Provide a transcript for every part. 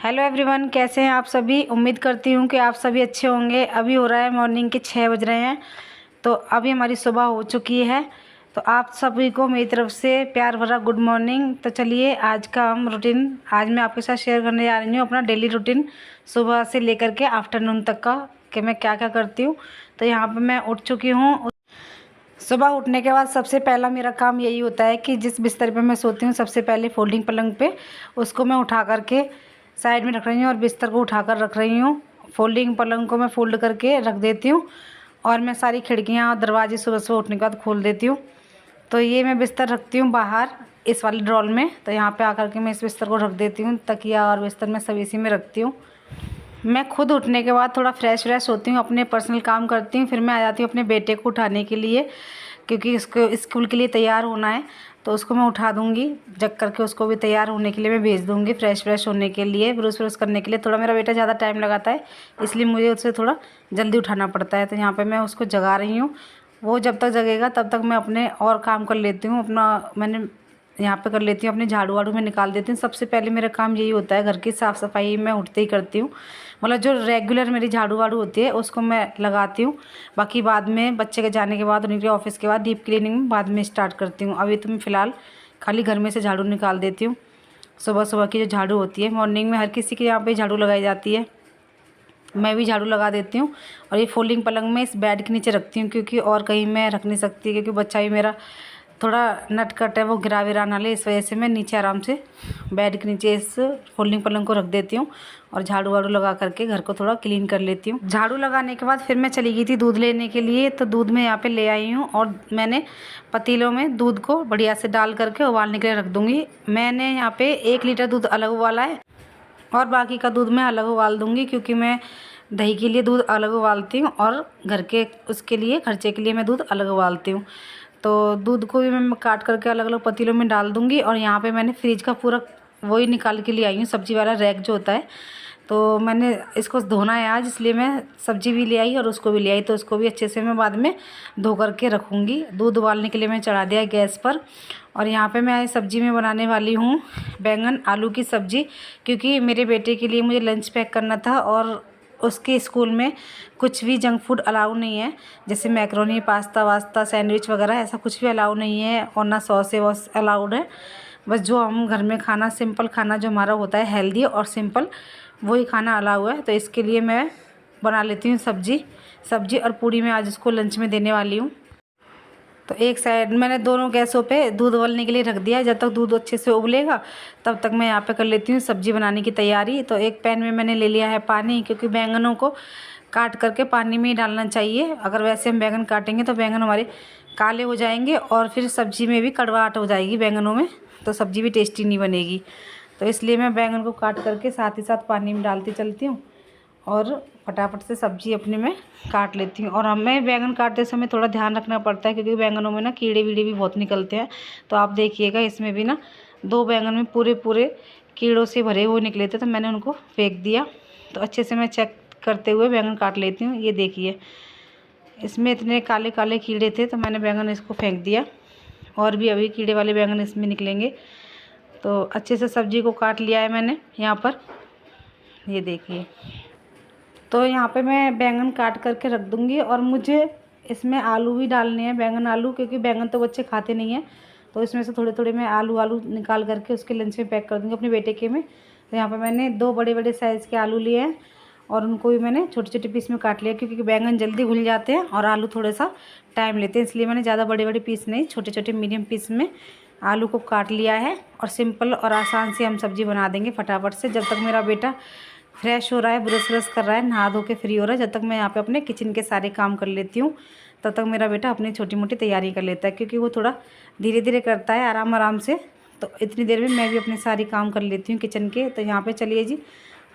Hello everyone, कैसे हैं आप सभी। उम्मीद करती हूँ कि आप सभी अच्छे होंगे। अभी हो रहा है मॉर्निंग के 6 बज रहे हैं, तो अभी हमारी सुबह हो चुकी है। तो आप सभी को मेरी तरफ से प्यार भरा गुड मॉर्निंग। तो चलिए आज का हम रूटीन आज मैं आपके साथ शेयर करने जा रही हूँ, अपना डेली रूटीन सुबह से लेकर के आफ्टरनून तक का, कि मैं क्या क्या करती हूँ। तो यहाँ पर मैं उठ चुकी हूँ। सुबह उठने के बाद सबसे पहला मेरा काम यही होता है कि जिस बिस्तर पे मैं सोती हूँ, सबसे पहले फोल्डिंग पलंग पे उसको मैं उठा करके साइड में रख रही हूँ और बिस्तर को उठाकर रख रही हूँ। फोल्डिंग पलंग को मैं फोल्ड करके रख देती हूँ और मैं सारी खिड़कियाँ और दरवाजे सुबह सुबह उठने के बाद खोल देती हूँ। तो ये मैं बिस्तर रखती हूँ बाहर इस वाले ड्रॉल में। तो यहाँ पे आकर के मैं इस बिस्तर को रख देती हूँ। तकिया और बिस्तर मैं सब इसी में रखती हूँ। मैं खुद उठने के बाद थोड़ा फ्रेश होती हूँ, अपने पर्सनल काम करती हूँ, फिर मैं आ जाती हूँ अपने बेटे को उठाने के लिए, क्योंकि इसको स्कूल के लिए तैयार होना है। तो उसको मैं उठा दूँगी, जग करके उसको भी तैयार होने के लिए मैं भेज दूँगी, फ्रेश होने के लिए, ब्रश व्रश करने के लिए। थोड़ा मेरा बेटा ज़्यादा टाइम लगाता है, इसलिए मुझे उससे थोड़ा जल्दी उठाना पड़ता है। तो यहाँ पर मैं उसको जगा रही हूँ। वो जब तक जगेगा तब तक मैं अपने और काम कर लेती हूँ। मैंने यहाँ पे कर लेती हूँ, अपनी झाड़ू वाड़ू में निकाल देती हूँ। सबसे पहले मेरा काम यही होता है, घर की साफ़ सफाई मैं उठते ही करती हूँ। मतलब जो रेगुलर मेरी झाड़ू वाड़ू होती है उसको मैं लगाती हूँ। बाकी बाद में बच्चे के जाने के बाद, उनके ऑफिस के बाद डीप क्लीनिंग बाद में स्टार्ट करती हूँ। अभी तो मैं फ़िलहाल खाली घर में से झाड़ू निकाल देती हूँ। सुबह सुबह की जो झाड़ू होती है मॉर्निंग में, हर किसी के यहाँ पर झाड़ू लगाई जाती है, मैं भी झाड़ू लगा देती हूँ। और ये फोल्डिंग पलंग में इस बेड के नीचे रखती हूँ, क्योंकि और कहीं मैं रख नहीं सकती, क्योंकि बच्चा भी मेरा थोड़ा नटखट है, वो गिरा विरा ना ले, इस वजह से मैं नीचे आराम से बेड के नीचे इस फोल्डिंग पलंग को रख देती हूँ और झाड़ू वाड़ू लगा करके घर को थोड़ा क्लीन कर लेती हूँ। झाड़ू लगाने के बाद फिर मैं चली गई थी दूध लेने के लिए। तो दूध मैं यहाँ पे ले आई हूँ और मैंने पतीलों में दूध को बढ़िया से डाल करके उबालने के लिए रख दूँगी। मैंने यहाँ पे 1 लीटर दूध अलग उबाला है और बाकी का दूध मैं अलग उबाल दूँगी, क्योंकि मैं दही के लिए दूध अलग उबालती हूँ और घर के उसके लिए खर्चे के लिए मैं दूध अलग उबालती हूँ। तो दूध को भी मैं काट करके अलग अलग पतीलों में डाल दूँगी। और यहाँ पे मैंने फ्रिज का पूरा वही निकाल के लिए आई हूँ, सब्ज़ी वाला रैक जो होता है। तो मैंने इसको धोना है आज, इसलिए मैं सब्ज़ी भी ले आई और उसको भी ले आई। तो उसको भी अच्छे से मैं बाद में धो करके रखूँगी। दूध उबालने के लिए मैं चढ़ा दिया गैस पर। और यहाँ पे मैं सब्ज़ी में बनाने वाली हूँ बैंगन आलू की सब्ज़ी, क्योंकि मेरे बेटे के लिए मुझे लंच पैक करना था और उसके स्कूल में कुछ भी जंक फूड अलाउ नहीं है, जैसे मैक्रोनी पास्ता वास्ता सैंडविच वगैरह, ऐसा कुछ भी अलाउ नहीं है। और ना सॉस वॉस अलाउड है। बस जो हम घर में खाना, सिंपल खाना जो हमारा होता है हेल्दी और सिंपल, वही खाना अलाउ है। तो इसके लिए मैं बना लेती हूँ सब्जी और पूड़ी मैं आज उसको लंच में देने वाली हूँ। तो एक साइड मैंने दोनों गैसों पे दूध उबलने के लिए रख दिया है। जब तक दूध अच्छे से उबलेगा तब तक मैं यहाँ पे कर लेती हूँ सब्ज़ी बनाने की तैयारी। तो एक पैन में मैंने ले लिया है पानी, क्योंकि बैंगनों को काट करके पानी में ही डालना चाहिए। अगर वैसे हम बैंगन काटेंगे तो बैंगन हमारे काले हो जाएंगे और फिर सब्ज़ी में भी कड़वाहट हो जाएगी बैंगनों में, तो सब्ज़ी भी टेस्टी नहीं बनेगी। तो इसलिए मैं बैंगन को काट करके साथ ही साथ पानी में डालती चलती हूँ और फटाफट से सब्ज़ी अपने में काट लेती हूँ। और हमें बैंगन काटते समय थोड़ा ध्यान रखना पड़ता है, क्योंकि बैंगनों में ना कीड़े वीड़े भी बहुत निकलते हैं। तो आप देखिएगा, इसमें भी ना 2 बैंगन में पूरे कीड़ों से भरे हुए निकले थे, तो मैंने उनको फेंक दिया। तो अच्छे से मैं चेक करते हुए बैंगन काट लेती हूँ। ये देखिए, इसमें इतने काले काले कीड़े थे, तो मैंने बैंगन इसको फेंक दिया। और भी अभी कीड़े वाले बैंगन इसमें निकलेंगे। तो अच्छे से सब्ज़ी को काट लिया है मैंने यहाँ पर, ये देखिए। तो यहाँ पे मैं बैंगन काट करके रख दूँगी और मुझे इसमें आलू भी डालने हैं, बैंगन आलू, क्योंकि बैंगन तो बच्चे खाते नहीं हैं। तो इसमें से थोड़े थोड़े मैं आलू निकाल करके उसके लंच में पैक कर दूँगी अपने बेटे के में। तो यहाँ पे मैंने 2 बड़े साइज़ के आलू लिए हैं और उनको भी मैंने छोटे छोटे पीस में काट लिया, क्योंकि बैंगन जल्दी घुल जाते हैं और आलू थोड़ा सा टाइम लेते हैं, इसलिए मैंने ज़्यादा बड़े पीस नहीं, छोटे छोटे मीडियम पीस में आलू को काट लिया है। और सिंपल और आसान से हम सब्ज़ी बना देंगे फटाफट से। जब तक मेरा बेटा फ्रेश हो रहा है, ब्रश व्रश कर रहा है, नहा धो के फ्री हो रहा है, जब तक मैं यहाँ पे अपने किचन के सारे काम कर लेती हूँ, तब तक मेरा बेटा अपनी छोटी मोटी तैयारी कर लेता है, क्योंकि वो थोड़ा धीरे धीरे करता है, आराम से। तो इतनी देर में मैं भी अपने सारी काम कर लेती हूँ किचन के। तो यहाँ पे चलिए जी,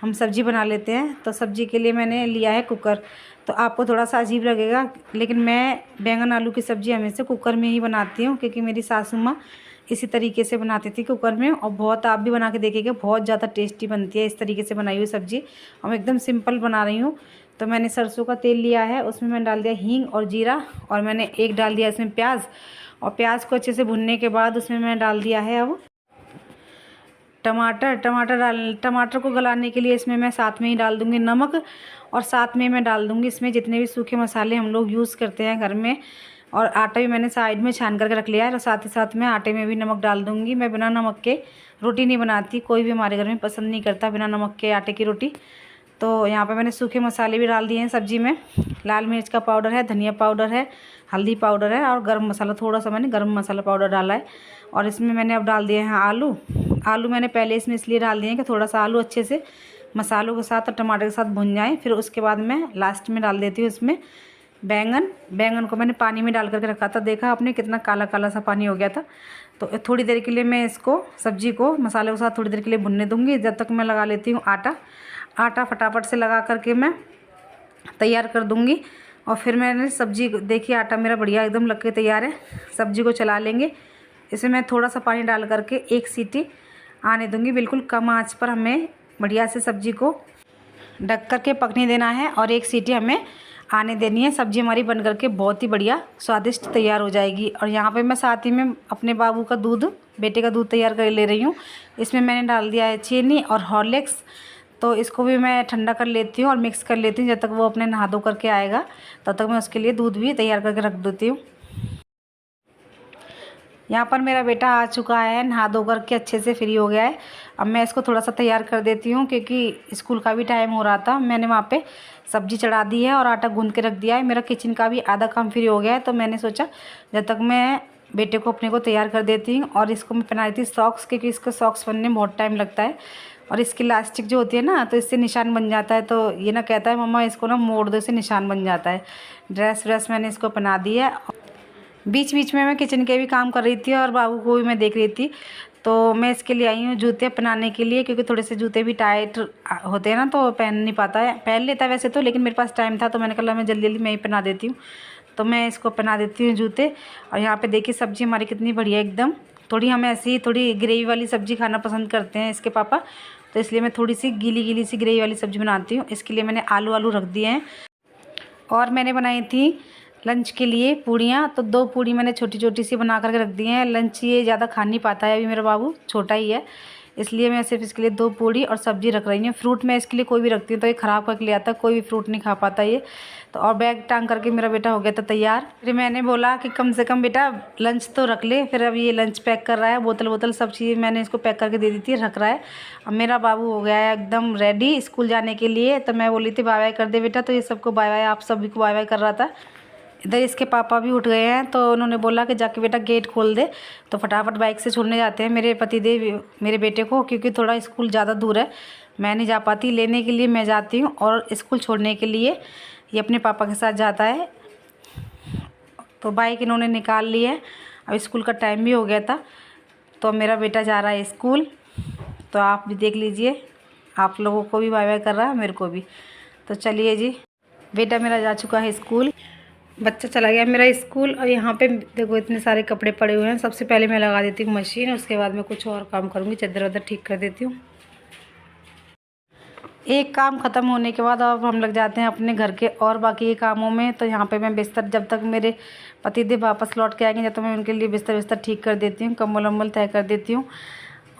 हम सब्ज़ी बना लेते हैं। तो सब्ज़ी के लिए मैंने लिया है कुकर। तो आपको थोड़ा सा अजीब लगेगा, लेकिन मैं बैंगन आलू की सब्ज़ी हमेशा कुकर में ही बनाती हूँ, क्योंकि मेरी सासू माँ इसी तरीके से बनाती थी कुकर में। और बहुत, आप भी बना के देखिएगा, बहुत ज़्यादा टेस्टी बनती है इस तरीके से बनाई हुई सब्ज़ी। और मैं एकदम सिंपल बना रही हूँ। तो मैंने सरसों का तेल लिया है, उसमें मैंने डाल दिया हींग और जीरा, और मैंने एक डाल दिया इसमें प्याज। और प्याज को अच्छे से भुनने के बाद उसमें मैंने डाल दिया है अब टमाटर को गलाने के लिए इसमें मैं साथ में ही डाल दूँगी नमक, और साथ में मैं डाल दूँगी इसमें जितने भी सूखे मसाले हम लोग यूज़ करते हैं घर में। और आटा भी मैंने साइड में छान करके रख लिया है, और साथ ही साथ मैं आटे में भी नमक डाल दूँगी। मैं बिना नमक के रोटी नहीं बनाती, कोई भी हमारे घर में पसंद नहीं करता बिना नमक के आटे की रोटी। तो यहाँ पे मैंने सूखे मसाले भी डाल दिए हैं सब्ज़ी में। लाल मिर्च का पाउडर है, धनिया पाउडर है, हल्दी पाउडर है, और गरम मसाला थोड़ा सा मैंने गरम मसाला पाउडर डाला है। और इसमें मैंने अब डाल दिए हैं आलू मैंने पहले इसमें इसलिए डाल दिए हैं कि थोड़ा सा आलू अच्छे से मसालों के साथ और टमाटर के साथ भुन जाएँ। फिर उसके बाद मैं लास्ट में डाल देती हूँ इसमें बैंगन को मैंने पानी में डाल करके रखा था, देखा आपने कितना काला काला सा पानी हो गया था। तो थोड़ी देर के लिए मैं इसको सब्ज़ी को मसाले के साथ थोड़ी देर के लिए भुनने दूँगी, जब तक मैं लगा लेती हूँ आटा फटाफट से लगा करके मैं तैयार कर दूँगी। और फिर मैंने सब्ज़ी देखिए आटा मेरा बढ़िया एकदम लग के तैयार है। सब्ज़ी को चला लेंगे, इसमें मैं थोड़ा सा पानी डाल करके एक सीटी आने दूँगी, बिल्कुल कम आंच पर हमें बढ़िया से सब्ज़ी को ढक करके पकने देना है, और एक सीटी हमें आने देनी है। सब्ज़ी हमारी बन करके बहुत ही बढ़िया स्वादिष्ट तैयार हो जाएगी। और यहाँ पे मैं साथ ही में अपने बाबू का बेटे का दूध तैयार कर ले रही हूँ। इसमें मैंने डाल दिया है चीनी और हॉर्लिक्स, तो इसको भी मैं ठंडा कर लेती हूँ और मिक्स कर लेती हूँ। जब तक वो अपने नहा धो करके आएगा तब तक मैं उसके लिए दूध भी तैयार करके रख देती हूँ। यहाँ पर मेरा बेटा आ चुका है, नहा धो करके अच्छे से फ्री हो गया है। अब मैं इसको थोड़ा सा तैयार कर देती हूँ, क्योंकि स्कूल का भी टाइम हो रहा था। मैंने वहाँ पे सब्ज़ी चढ़ा दी है और आटा गूंद के रख दिया है। मेरा किचन का भी आधा काम फ्री हो गया है, तो मैंने सोचा जब तक मैं बेटे को अपने को तैयार कर देती हूँ। और इसको मैं पहना देती सॉक्स, क्योंकि इसको सॉक्स बनने में बहुत टाइम लगता है, और इसकी इलास्टिक जो होती है ना, तो इससे निशान बन जाता है। तो ये ना कहता है मम्मा इसको ना मोड़ दो, इससे निशान बन जाता है। ड्रेस मैंने इसको पहना दी है। बीच बीच में मैं किचन के भी काम कर रही थी और बाबू को भी मैं देख रही थी। तो मैं इसके लिए आई हूँ जूते पहनाने के लिए, क्योंकि थोड़े से जूते भी टाइट होते हैं ना, तो पहन नहीं पाता है। पहन लेता है वैसे तो, लेकिन मेरे पास टाइम था तो मैंने कहा मैं जल्दी जल्दी मैं ही पहना देती हूँ। तो मैं इसको पहना देती हूँ जूते। और यहाँ पे देखिए सब्ज़ी हमारी कितनी बढ़िया एकदम। थोड़ी हम ऐसी ही थोड़ी ग्रेवी वाली सब्ज़ी खाना पसंद करते हैं इसके पापा, तो इसलिए मैं थोड़ी सी गीली सी ग्रेवी वाली सब्ज़ी बनाती हूँ। इसके लिए मैंने आलू रख दिए हैं। और मैंने बनाई थी लंच के लिए पूड़ियाँ, तो 2 पूड़ी मैंने छोटी छोटी सी बना करके रख दी हैं। लंच ये ज़्यादा खा नहीं पाता है, अभी मेरा बाबू छोटा ही है, इसलिए मैं सिर्फ इसके लिए 2 पूड़ी और सब्ज़ी रख रही हूँ। फ्रूट मैं इसके लिए कोई भी रखती हूँ तो ये ख़राब करके ले आता है, कोई भी फ्रूट नहीं खा पाता ये। तो और बैग टांग करके मेरा बेटा हो गया था तैयार। फिर मैंने बोला कि कम से कम बेटा लंच तो रख ले। फिर अब ये लंच पैक कर रहा है, बोतल सब चीज़ मैंने इसको पैक करके दे दी थी, रख रहा है। अब मेरा बाबू हो गया है एकदम रेडी स्कूल जाने के लिए। तो मैं बोली थी बाय बाय कर दे बेटा, तो ये सबको बाय बाय, आप सभी को बाय बाय कर रहा था। इधर इसके पापा भी उठ गए हैं, तो उन्होंने बोला कि जाके बेटा गेट खोल दे। तो फटाफट बाइक से छोड़ने जाते हैं मेरे पतिदेव मेरे बेटे को, क्योंकि थोड़ा स्कूल ज़्यादा दूर है, मैं नहीं जा पाती। लेने के लिए मैं जाती हूँ और स्कूल छोड़ने के लिए ये अपने पापा के साथ जाता है। तो बाइक इन्होंने निकाल ली है, अब स्कूल का टाइम भी हो गया था। तो मेरा बेटा जा रहा है स्कूल, तो आप भी देख लीजिए, आप लोगों को भी बाय बाय कर रहा है, मेरे को भी। तो चलिए जी, बेटा मेरा जा चुका है स्कूल, बच्चा चला गया मेरा स्कूल। और यहाँ पे देखो इतने सारे कपड़े पड़े हुए हैं। सबसे पहले मैं लगा देती हूँ मशीन, उसके बाद मैं कुछ और काम करूँगी, चादर वादर ठीक कर देती हूँ। एक काम ख़त्म होने के बाद अब हम लग जाते हैं अपने घर के और बाकी के कामों में। तो यहाँ पे मैं बिस्तर, जब तक मेरे पतिदेव वापस लौट के आएंगे, जब तक मैं उनके लिए बिस्तर ठीक कर देती हूँ, कंबल वम्बल तय कर देती हूँ।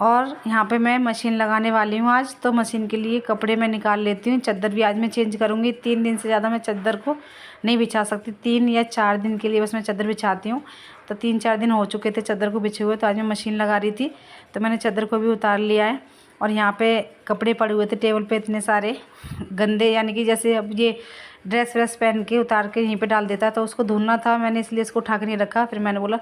और यहाँ पे मैं मशीन लगाने वाली हूँ आज, तो मशीन के लिए कपड़े मैं निकाल लेती हूँ। चादर भी आज मैं चेंज करूँगी। 3 दिन से ज़्यादा मैं चादर को नहीं बिछा सकती, 3 या 4 दिन के लिए बस मैं चादर बिछाती हूँ। तो 3-4 दिन हो चुके थे चादर को बिछे हुए, तो आज मैं मशीन लगा रही थी, तो मैंने चादर को भी उतार लिया है। और यहाँ पे कपड़े पड़े हुए थे टेबल पे इतने सारे गंदे, यानी कि जैसे अब ये ड्रेस पहन के उतार के यहीं पे डाल देता है, तो उसको धुलना था मैंने, इसलिए इसको उठा के नहीं रखा। फिर मैंने बोला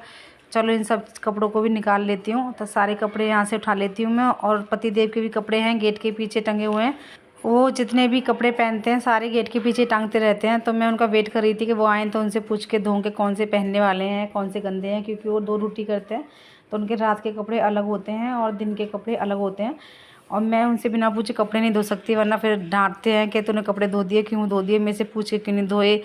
चलो इन सब कपड़ों को भी निकाल लेती हूँ। तो सारे कपड़े यहाँ से उठा लेती हूँ मैं। और पतिदेव के भी कपड़े हैं, गेट के पीछे टंगे हुए हैं। वो जितने भी कपड़े पहनते हैं सारे गेट के पीछे टांगते रहते हैं। तो मैं उनका वेट कर रही थी कि वो आएँ तो उनसे पूछ के धों के कौन से पहनने वाले हैं, कौन से गंदे हैं, क्योंकि वो 2 ड्यूटी करते हैं, तो उनके रात के कपड़े अलग होते हैं और दिन के कपड़े अलग होते हैं। और मैं उनसे बिना पूछे कपड़े नहीं धो सकती, वरना फिर डांटते हैं कि तूने कपड़े धो दिए, क्यों धो दिए, मेरे से पूछे क्यों नहीं धोए,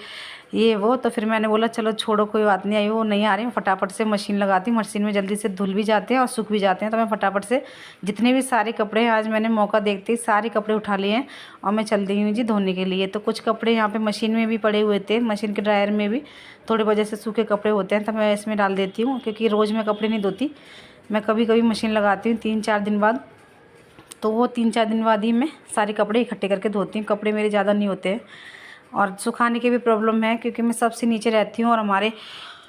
ये वो। तो फिर मैंने बोला चलो छोड़ो, कोई बात नहीं, आई वो नहीं आ रही, फटाफट से मशीन लगाती हूँ। मशीन में जल्दी से धुल भी जाते हैं और सूख भी जाते हैं। तो मैं फटाफट से जितने भी सारे कपड़े हैं, आज मैंने मौका देखते ही सारे कपड़े उठा लिए हैं और मैं चल रही हूँ जी धोने के लिए। तो कुछ कपड़े यहाँ पे मशीन में भी पड़े हुए थे, मशीन के ड्रायर में भी थोड़ी वजह से सूखे कपड़े होते हैं, तो मैं इसमें डाल देती हूँ, क्योंकि रोज़ मैं कपड़े नहीं धोती, मैं कभी कभी मशीन लगाती हूँ 3-4 दिन बाद। तो वो 3-4 दिन बाद ही मैं सारे कपड़े इकट्ठे करके धोती हूँ। कपड़े मेरे ज़्यादा नहीं होते हैं और सुखाने की भी प्रॉब्लम है क्योंकि मैं सबसे नीचे रहती हूँ और हमारे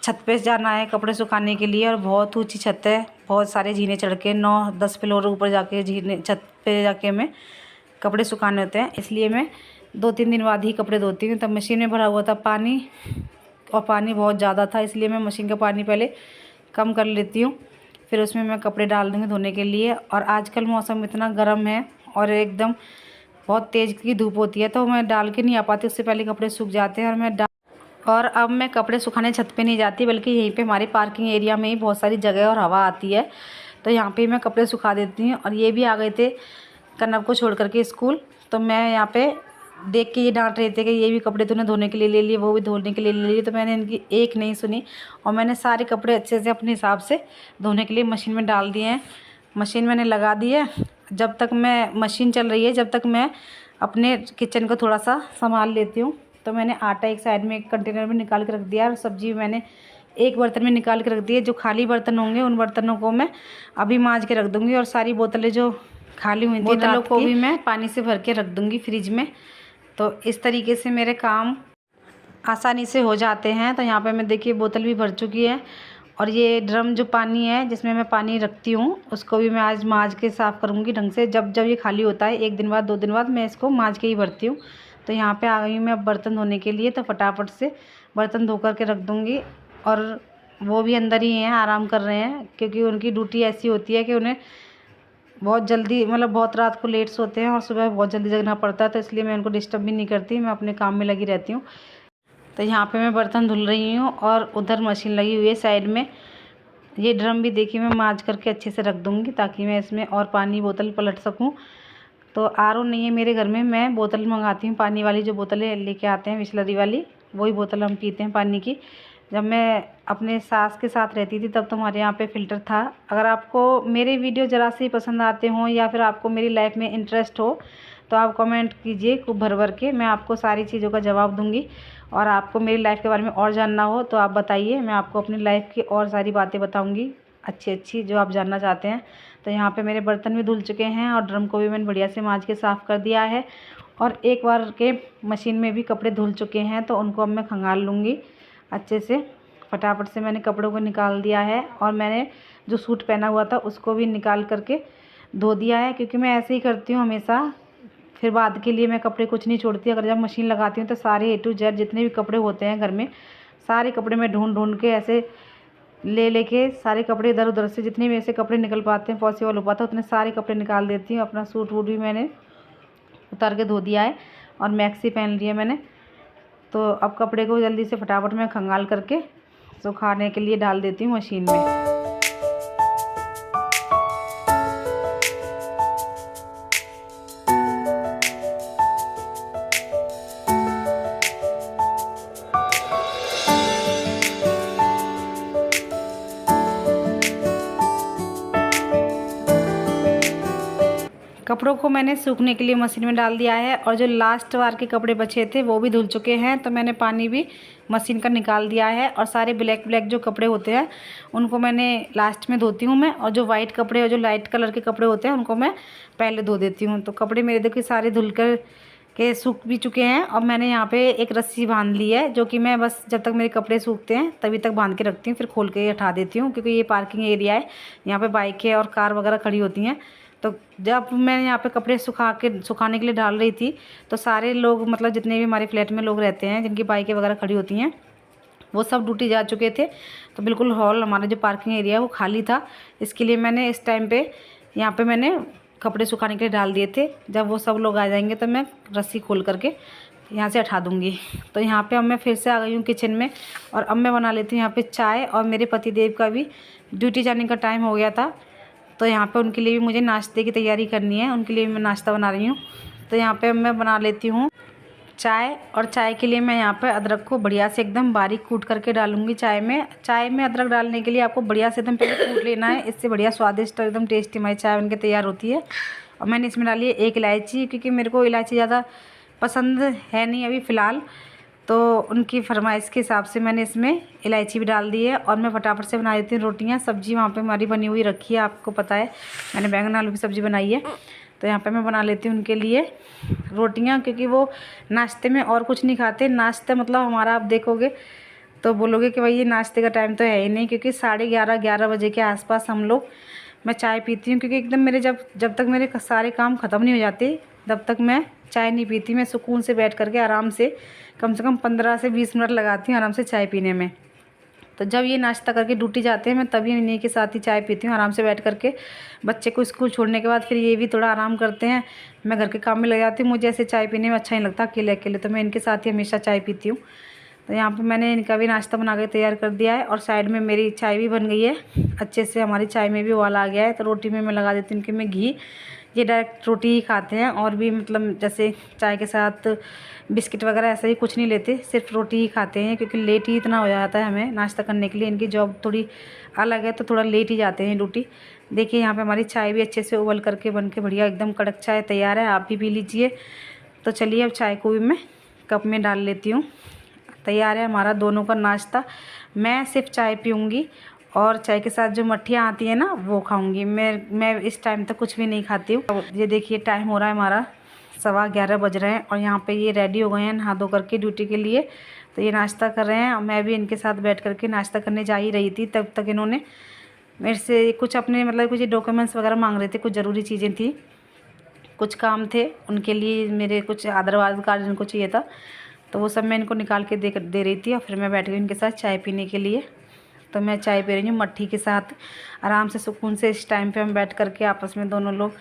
छत पे जाना है कपड़े सुखाने के लिए और बहुत ऊंची छत है, बहुत सारे जीने चढ़ के 9-10 फ्लोर ऊपर जाके जीने छत पे जाके हमें कपड़े सुखाने होते हैं। इसलिए मैं 2-3 दिन बाद ही कपड़े धोती हूँ। तब मशीन में भरा हुआ था पानी और पानी बहुत ज़्यादा था, इसलिए मैं मशीन का पानी पहले कम कर लेती हूँ, फिर उसमें मैं कपड़े डाल दूँगी धोने के लिए। और आजकल मौसम इतना गर्म है और एकदम बहुत तेज़ की धूप होती है तो मैं डाल के नहीं आ पाती, उससे पहले कपड़े सूख जाते हैं। और अब मैं कपड़े सुखाने छत पे नहीं जाती बल्कि यहीं पे हमारी पार्किंग एरिया में ही बहुत सारी जगह और हवा आती है तो यहाँ पे मैं कपड़े सुखा देती हूँ। और ये भी आ गए थे कनव को छोड़ करके स्कूल, तो मैं यहाँ पे देख के ये डांट रहे थे कि ये भी कपड़े तूने धोने के लिए ले लिए, वो भी धोने के लिए ले लिए। तो मैंने इनकी एक नहीं सुनी और मैंने सारे कपड़े अच्छे से अपने हिसाब से धोने के लिए मशीन में डाल दिए हैं। मशीन मैंने लगा दी है। जब तक मैं मशीन चल रही है जब तक मैं अपने किचन को थोड़ा सा संभाल लेती हूँ। तो मैंने आटा एक साइड में एक कंटेनर में निकाल के रख दिया और सब्ज़ी मैंने एक बर्तन में निकाल के रख दी है। जो खाली बर्तन होंगे उन बर्तनों को मैं अभी मांज के रख दूँगी और सारी बोतलें जो खाली हुई थी बोतलों को भी मैं पानी से भर के रख दूँगी फ्रिज में। तो इस तरीके से मेरे काम आसानी से हो जाते हैं। तो यहाँ पे मैं देखिए बोतल भी भर चुकी है और ये ड्रम जो पानी है जिसमें मैं पानी रखती हूँ उसको भी मैं आज मांज के साफ़ करूँगी ढंग से। जब जब ये खाली होता है 1 दिन बाद 2 दिन बाद मैं इसको मांज के ही भरती हूँ। तो यहाँ पे आ गई हूँ मैं अब बर्तन धोने के लिए, तो फटाफट से बर्तन धो कर के रख दूँगी। और वो भी अंदर ही हैं, आराम कर रहे हैं क्योंकि उनकी ड्यूटी ऐसी होती है कि उन्हें बहुत जल्दी मतलब बहुत रात को लेट सोते हैं और सुबह बहुत जल्दी जगना पड़ता है, तो इसलिए मैं उनको डिस्टर्ब भी नहीं करती, मैं अपने काम में लगी रहती हूँ। तो यहाँ पे मैं बर्तन धुल रही हूँ और उधर मशीन लगी हुई है साइड में। ये ड्रम भी देखिए मैं मांज करके अच्छे से रख दूँगी ताकि मैं इसमें और पानी बोतल पलट सकूँ। तो आरओ नहीं है मेरे घर में, मैं बोतल मंगाती हूँ पानी वाली, जो बोतलें लेके आते हैं बिसलरी वाली, वही बोतल हम पीते हैं पानी की। जब मैं अपने सास के साथ रहती थी तब तो हमारे यहाँ पे फ़िल्टर था। अगर आपको मेरे वीडियो ज़रा से ही पसंद आते हों या फिर आपको मेरी लाइफ में इंटरेस्ट हो तो आप कमेंट कीजिए खूब भर भर के, मैं आपको सारी चीज़ों का जवाब दूँगी। और आपको मेरी लाइफ के बारे में और जानना हो तो आप बताइए, मैं आपको अपनी लाइफ की और सारी बातें बताऊँगी अच्छी अच्छी जो आप जानना चाहते हैं। तो यहाँ पे मेरे बर्तन भी धुल चुके हैं और ड्रम को भी मैंने बढ़िया से मांज के साफ़ कर दिया है। और एक बार के मशीन में भी कपड़े धुल चुके हैं तो उनको अब मैं खंगाल लूँगी अच्छे से। फटाफट से मैंने कपड़ों को निकाल दिया है और मैंने जो सूट पहना हुआ था उसको भी निकाल करके धो दिया है, क्योंकि मैं ऐसे ही करती हूँ हमेशा, फिर बाद के लिए मैं कपड़े कुछ नहीं छोड़ती। अगर जब मशीन लगाती हूँ तो सारे A to Z जितने भी कपड़े होते हैं घर में सारे कपड़े मैं ढूंढ ढूंढ के ऐसे लेके सारे कपड़े इधर उधर से जितने भी ऐसे कपड़े निकल पाते हैं पॉसिबल हो पाता है उतने सारे कपड़े निकाल देती हूँ। अपना सूट वूट भी मैंने उतार के धो दिया है और मैक्सी पहन लिया मैंने। तो अब कपड़े को जल्दी से फटाफट में खंगाल करके सुखाने के लिए डाल देती हूँ मशीन में। कपड़ों को मैंने सूखने के लिए मशीन में डाल दिया है और जो लास्ट बार के कपड़े बचे थे वो भी धुल चुके हैं, तो मैंने पानी भी मशीन का निकाल दिया है। और सारे ब्लैक ब्लैक जो कपड़े होते हैं उनको मैंने लास्ट में धोती हूँ मैं, और जो वाइट कपड़े और जो लाइट कलर के कपड़े होते हैं उनको मैं पहले धो देती हूँ। तो कपड़े मेरे देखिए सारे धुल कर के सूख भी चुके हैं और मैंने यहाँ पे एक रस्सी बांध ली है, जो कि मैं बस जब तक मेरे कपड़े सूखते हैं तभी तक बांध के रखती हूँ, फिर खोल के हटा देती हूँ, क्योंकि ये पार्किंग एरिया है, यहाँ पे बाइकें और कार वगैरह खड़ी होती हैं। तो जब मैं यहाँ पे कपड़े सुखाने के लिए डाल रही थी तो सारे लोग मतलब जितने भी हमारे फ्लैट में लोग रहते हैं जिनकी बाइकें वगैरह खड़ी होती हैं वो सब ड्यूटी जा चुके थे, तो बिल्कुल हॉल हमारा जो पार्किंग एरिया है वो खाली था। इसके लिए मैंने इस टाइम पे यहाँ पे मैंने कपड़े सुखाने के लिए डाल दिए थे। जब वो सब लोग आ जाएंगे तो मैं रस्सी खोल करके यहाँ से हटा दूँगी। तो यहाँ पे अब मैं फिर से आ गई हूँ किचन में और अब मैं बना लेती हूँ यहाँ पे चाय। और मेरे पतिदेव का भी ड्यूटी जाने का टाइम हो गया था, तो यहाँ पे उनके लिए भी मुझे नाश्ते की तैयारी करनी है, उनके लिए भी मैं नाश्ता बना रही हूँ। तो यहाँ पे मैं बना लेती हूँ चाय, और चाय के लिए मैं यहाँ पे अदरक को बढ़िया से एकदम बारीक कूट करके डालूँगी चाय में। चाय में अदरक डालने के लिए आपको बढ़िया से एकदम पहले कूट लेना है, इससे बढ़िया स्वादिष्ट और एकदम टेस्टी हमारी चाय बनके तैयार होती है। और मैंने इसमें डाली है 1 इलायची, क्योंकि मेरे को इलायची ज़्यादा पसंद है नहीं अभी फ़िलहाल, तो उनकी फरमाइश के हिसाब से मैंने इसमें इलायची भी डाल दी है। और मैं फटाफट से बना देती हूँ रोटियाँ। सब्ज़ी वहाँ पे हमारी बनी हुई रखी है, आपको पता है मैंने बैंगन आलू की सब्ज़ी बनाई है। तो यहाँ पे मैं बना लेती हूँ उनके लिए रोटियाँ, क्योंकि वो नाश्ते में और कुछ नहीं खाते। नाश्ता मतलब हमारा आप देखोगे तो बोलोगे कि भाई ये नाश्ते का टाइम तो है ही नहीं, क्योंकि 11:30 बजे के आसपास मैं चाय पीती हूँ, क्योंकि एकदम मेरे जब तक मेरे सारे काम ख़त्म नहीं हो जाते तब तक मैं चाय नहीं पीती। मैं सुकून से बैठ करके आराम से कम 15 से 20 मिनट लगाती हूँ आराम से चाय पीने में। तो जब ये नाश्ता करके ड्यूटी जाते हैं मैं तभी इन्हीं के साथ ही चाय पीती हूँ आराम से बैठ करके। बच्चे को स्कूल छोड़ने के बाद फिर ये भी थोड़ा आराम करते हैं, मैं घर के काम में लग जाती हूँ। मुझे ऐसे चाय पीने में अच्छा नहीं लगता अकेले अकेले, तो मैं इनके साथ ही हमेशा चाय पीती हूँ। तो यहाँ पे मैंने इनका भी नाश्ता बना के तैयार कर दिया है और साइड में मेरी चाय भी बन गई है अच्छे से। हमारी चाय में भी उबाल आ गया है। तो रोटी में मैं लगा देती हूँ इनके में घी। ये डायरेक्ट रोटी ही खाते हैं और भी मतलब जैसे चाय के साथ बिस्किट वगैरह ऐसा ही कुछ नहीं लेते, सिर्फ रोटी ही खाते हैं, क्योंकि लेट ही इतना हो जाता है हमें नाश्ता करने के लिए। इनकी जॉब थोड़ी अलग है तो थोड़ा लेट ही जाते हैं ड्यूटी। देखिए यहाँ पे हमारी चाय भी अच्छे से उबल करके बन के बढ़िया एकदम कड़क चाय तैयार है। आप भी पी लीजिए। तो चलिए अब चाय को भी मैं कप में डाल लेती हूँ। तैयार है हमारा दोनों का नाश्ता। मैं सिर्फ चाय पीऊँगी और चाय के साथ जो मट्ठियाँ आती हैं ना वो खाऊंगी। मैं इस टाइम तक कुछ भी नहीं खाती हूँ। ये देखिए टाइम हो रहा है हमारा 11:15 बज रहे हैं और यहाँ पे ये रेडी हो गए हैं नहा धो करके ड्यूटी के लिए। तो ये नाश्ता कर रहे हैं और मैं भी इनके साथ बैठ करके नाश्ता करने जा ही रही थी। तब तक इन्होंने मेरे से कुछ अपने मतलब कुछ डॉक्यूमेंट्स वगैरह मांग रहे थे, कुछ ज़रूरी चीज़ें थी, कुछ काम थे उनके लिए, मेरे कुछ आधार कार्ड इनको चाहिए था। तो वो सब मैं इनको निकाल के दे रही थी और फिर मैं बैठ गई इनके साथ चाय पीने के लिए। तो मैं चाय पी रही हूँ मट्ठी के साथ आराम से सुकून से। इस टाइम पे हम बैठ करके आपस में दोनों लोग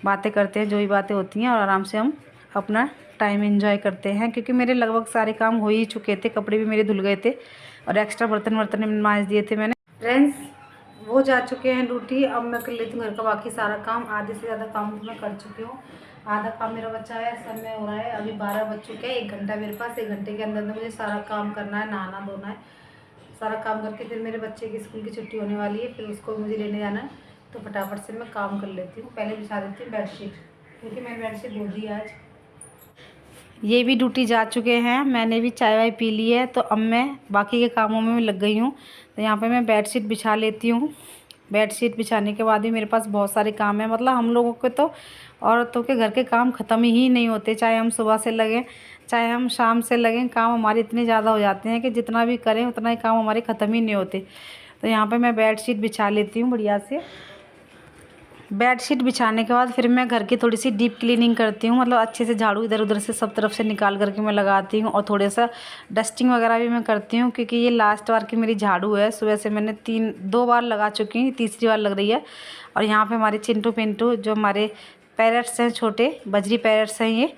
बातें करते हैं, जो ही बातें होती हैं, और आराम से हम अपना टाइम एंजॉय करते हैं। क्योंकि मेरे लगभग सारे काम हो ही चुके थे, कपड़े भी मेरे धुल गए थे और एक्स्ट्रा बर्तन मांज दिए थे मैंने। फ्रेंड्स वो जा चुके हैं ड्यूटी, अब मैं कर लेती हूँ घर का बाकी सारा काम। आधे से ज़्यादा काम मैं कर चुकी हूँ, आधा काम मेरा बच्चा है, सब में हो रहा है। अभी 12 बज चुके हैं, 1 घंटा मेरे पास। 1 घंटे के अंदर मुझे सारा काम करना है, नहाना धोना है, सारा काम करके फिर मेरे बच्चे की स्कूल की छुट्टी होने वाली है, फिर उसको मुझे लेने जाना है। तो फटाफट से मैं काम कर लेती हूँ। पहले बिछा देती हूँ बेडशीट, क्योंकि मैंने बेडशीट धो दी आज। ये भी ड्यूटी जा चुके हैं, मैंने भी चाय वाय पी ली है। तो अब मैं बाकी के कामों में लग गई हूँ। तो यहाँ पे मैं बेडशीट बिछा लेती हूँ। बेडशीट बिछाने के बाद ही मेरे पास बहुत सारे काम हैं। मतलब हम लोगों के तो औरतों के घर के काम ख़त्म ही नहीं होते, चाहे हम सुबह से लगें चाहे हम शाम से लगें। काम हमारे इतने ज़्यादा हो जाते हैं कि जितना भी करें उतना ही काम हमारे ख़त्म ही नहीं होते। तो यहाँ पे मैं बेडशीट बिछा लेती हूँ बढ़िया से। बेडशीट बिछाने के बाद फिर मैं घर की थोड़ी सी डीप क्लीनिंग करती हूँ। मतलब अच्छे से झाड़ू इधर उधर से सब तरफ से निकाल करके मैं लगाती हूँ और थोड़ा सा डस्टिंग वगैरह भी मैं करती हूँ, क्योंकि ये लास्ट बार की मेरी झाड़ू है। सुबह से मैंने 2 बार लगा चुकी हूँ, तीसरी बार लग रही है। और यहाँ पे हमारे चिंटू पिंटू जो हमारे पैरट्स हैं, छोटे बजरी पैरट्स हैं ये,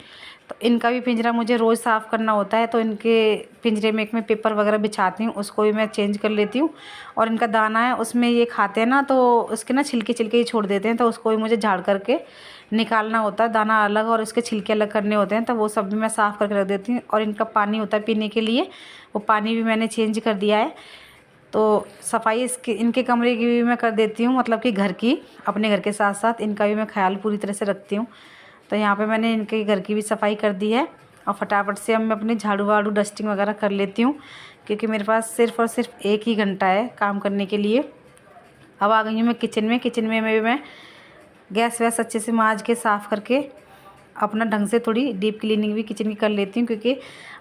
तो इनका भी पिंजरा मुझे रोज़ साफ़ करना होता है। तो इनके पिंजरे में एक मैं पेपर वगैरह बिछाती हूँ, उसको भी मैं चेंज कर लेती हूँ। और इनका दाना है उसमें ये खाते हैं ना, तो उसके ना छिलके ही छोड़ देते हैं, तो उसको भी मुझे झाड़ करके निकालना होता है। दाना अलग और इसके छिलके अलग करने होते हैं, तो वो सब भी मैं साफ़ करके रख देती हूँ। और इनका पानी होता है पीने के लिए, वो पानी भी मैंने चेंज कर दिया है। तो सफाई इनके कमरे की भी मैं कर देती हूँ, मतलब कि घर की, अपने घर के साथ साथ इनका भी मैं ख्याल पूरी तरह से रखती हूँ। तो यहाँ पे मैंने इनके घर की भी सफाई कर दी है और फटाफट से अब मैं अपनी झाड़ू वाड़ू डस्टिंग वगैरह कर लेती हूँ, क्योंकि मेरे पास सिर्फ़ और सिर्फ 1 ही घंटा है काम करने के लिए। अब आ गई हूँ मैं किचन में मैं गैस वैस अच्छे से मांज के साफ़ करके अपना ढंग से थोड़ी डीप क्लीनिंग भी किचन की कर लेती हूँ। क्योंकि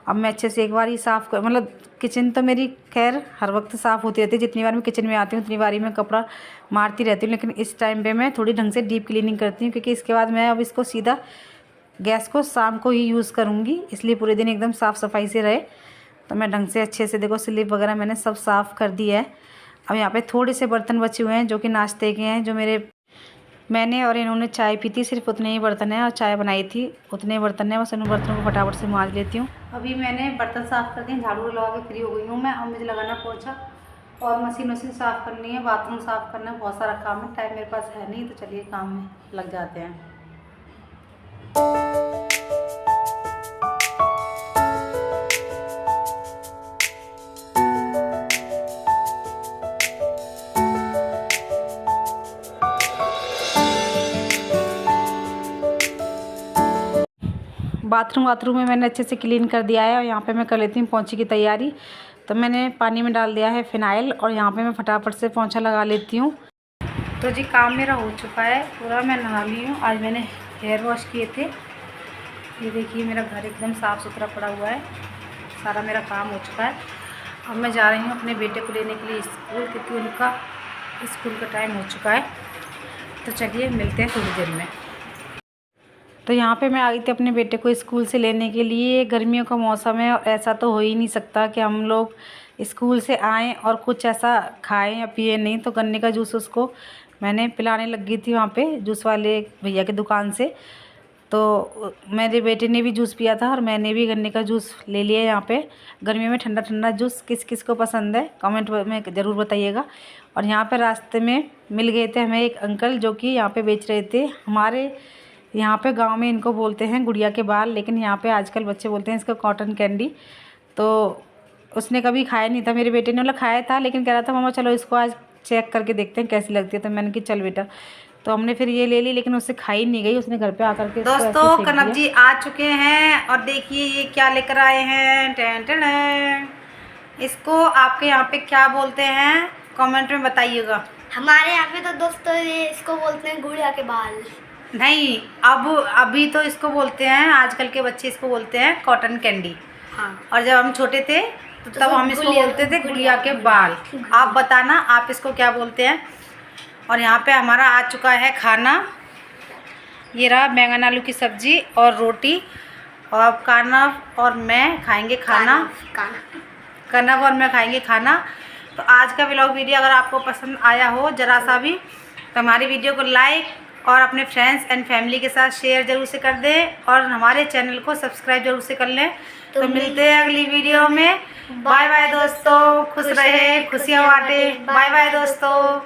अब मैं अच्छे से एक बार ही साफ़ कर, मतलब किचन तो मेरी खैर हर वक्त साफ़ होती रहती है। जितनी बार मैं किचन में आती हूँ उतनी बार ही मैं कपड़ा मारती रहती हूँ, लेकिन इस टाइम पे मैं थोड़ी ढंग से डीप क्लीनिंग करती हूँ, क्योंकि इसके बाद मैं अब इसको सीधा गैस को शाम को ही यूज़ करूँगी, इसलिए पूरे दिन एकदम साफ़ सफाई से रहे। तो मैं ढंग से अच्छे से देखो स्लिप वगैरह मैंने सब साफ़ कर दिया है। अब यहाँ पे थोड़े से बर्तन बचे हुए हैं जो कि नाश्ते के हैं, जो मैंने और इन्होंने चाय पी थी, सिर्फ उतने ही बर्तन हैं, और चाय बनाई थी उतने ही बर्तन हैं। बस उन बर्तनों को फटाफट से मांज लेती हूँ। अभी मैंने बर्तन साफ़ करके झाड़ू लगा के फ्री हो गई हूँ मैं। अब मुझे लगाना पोछा और मशीन साफ़ करनी है, बाथरूम साफ़ करना है, बहुत सारा काम है। टाइम मेरे पास है नहीं, तो चलिए काम में लग जाते हैं। बाथरूम में मैंने अच्छे से क्लीन कर दिया है और यहाँ पे मैं कर लेती हूँ पोंछे की तैयारी। तो मैंने पानी में डाल दिया है फ़िनाइल और यहाँ पे मैं फटाफट से पोंछा लगा लेती हूँ। तो जी काम मेरा हो चुका है पूरा, मैं नहा ली हूँ। आज मैंने हेयर वॉश किए थे। ये देखिए मेरा घर एकदम साफ़ सुथरा पड़ा हुआ है, सारा मेरा काम हो चुका है। अब मैं जा रही हूँ अपने बेटे को लेने के लिए स्कूल, क्योंकि उनका स्कूल का टाइम हो चुका है। तो चलिए मिलते हैं थोड़ी देर में। तो यहाँ पे मैं आ गई थी अपने बेटे को स्कूल से लेने के लिए। गर्मियों का मौसम है और ऐसा तो हो ही नहीं सकता कि हम लोग स्कूल से आएँ और कुछ ऐसा खाएं या पिए नहीं। तो गन्ने का जूस उसको मैंने पिलाने लग गई थी वहाँ पे जूस वाले भैया की दुकान से। तो मेरे बेटे ने भी जूस पिया था और मैंने भी गन्ने का जूस ले लिया। यहाँ पे गर्मियों में ठंडा ठंडा जूस किस किस को पसंद है कमेंट में ज़रूर बताइएगा। और यहाँ पे रास्ते में मिल गए थे हमें एक अंकल जो कि यहाँ पे बेच रहे थे। हमारे यहाँ पे गांव में इनको बोलते हैं गुड़िया के बाल, लेकिन यहाँ पे आजकल बच्चे बोलते हैं इसको कॉटन कैंडी। तो उसने कभी खाया नहीं था, मेरे बेटे ने बोला खाया था, लेकिन कह रहा था मम्मा चलो इसको आज चेक करके देखते हैं कैसी लगती है। तो मैंने कहा चल बेटा। तो हमने फिर ये ले ली, लेकिन उससे खाई नहीं गई, उसने घर पे आकर के। दोस्तों कनक जी आ चुके हैं और देखिए ये क्या लेकर आए हैं। Ten ten. इसको आपके यहाँ पे क्या बोलते हैं कमेंट में बताइएगा। हमारे यहाँ पे तो दोस्तों ये इसको बोलते हैं गुड़िया के बाल। नहीं, अब अभी तो इसको बोलते हैं, आजकल के बच्चे इसको बोलते हैं कॉटन कैंडी। हाँ। और जब हम छोटे थे तो तब हम इसको बोलते थे गुड़िया के बाल। आप बताना आप इसको क्या बोलते हैं। और यहाँ पे हमारा आ चुका है खाना। ये रहा बैंगन आलू की सब्जी और रोटी। और अब कनव और मैं खाएंगे खाना। कनव और मैं खाएंगे खाना। तो आज का व्लॉग वीडियो अगर आपको पसंद आया हो ज़रा सा भी, तो हमारी वीडियो को लाइक और अपने फ्रेंड्स एंड फैमिली के साथ शेयर ज़रूर से कर दें और हमारे चैनल को सब्सक्राइब जरूर से कर लें। तो मिलते हैं अगली वीडियो में। बाय बाय दोस्तों, खुश रहे, खुशियाँ बांटे। बाय बाय दोस्तों।